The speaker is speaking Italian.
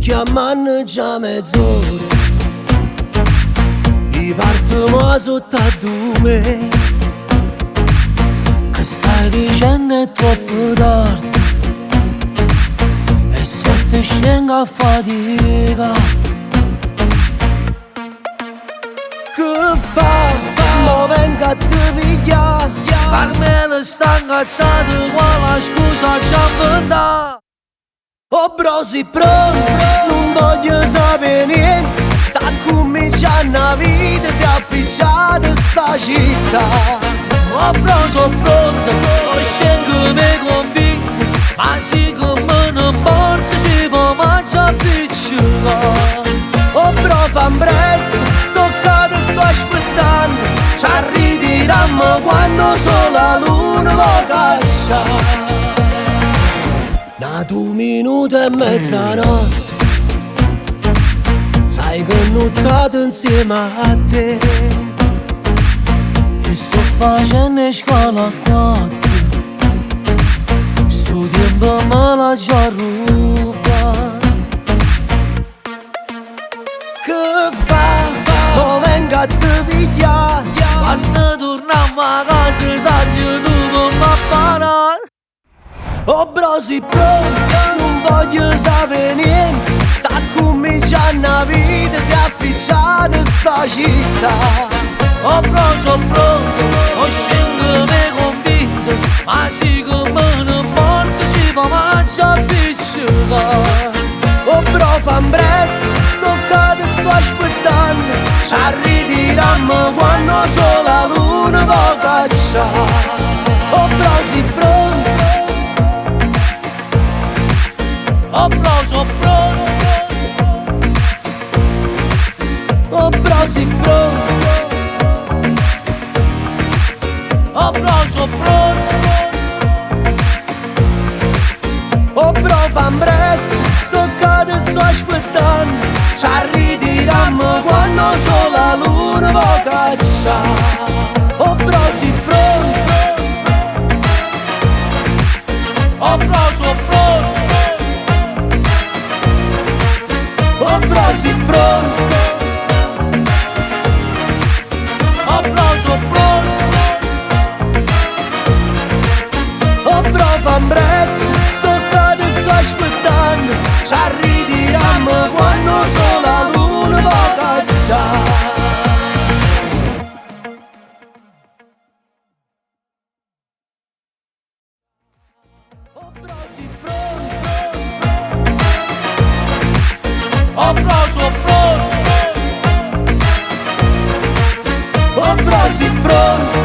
chiamano già mezz'ora, i partiamo sotto a dume, che stai dicendo è troppo tardi, e se ti scengo a fatica, che fa? Mo venga a te pigliare, Carmelo sta incazzato qua la scusa ci ha inventato. Oh bro, sei pronto? Non voglio sapere niente, sta cominciando la vita, si è appicciata sta città. Oh bro, sono pronto, ho scelto me convinto, ma sì che me ne importa, si può mangiare piccolo. Oh bro, fammi presto, sto qua te sto aspettando, ci arriviamo quando solo la luna va cacciare. Da 2 minuti e mezzanotte, sai che ho nottato insieme a te, e sto facendo scuola a 4, sto tempo me la già ruba. Che fa? Mo venga a te pigliare, quando torniamo a casa sai tu come apparare. Oh bro, sei pronto? Non voglio sapere niente, sta cominciando la vita, si è appicciata sta città. Oh bro, sono pronto, ho scelto me convinto, ma sì che me ne importa, si può mangiare piccolo. Oh bro, fammi presto, sto qua te sto aspettando, ci arriviamo quando solo la luna va cacciare. Oh bro, sei pronto? Oh bro, sono pronto. Oh bro, sei pronto? Oh bro, sono pronto. Oh bro, fammi presto, sto qua te sto aspettando, ci arriviamo quando solo la luna va cacciare. Oh bro, sei pronto? Oh bro, sono pronto. Oh bro, sei pronto? Oh bro, sono pronto. Oh bro, fammi presto, sto qua te sto aspettando, ci arriviamo quando solo la luna va cacciare. Oh bro, sei pronto? Oh bro, sono pronto. Oh bro, sei pronto?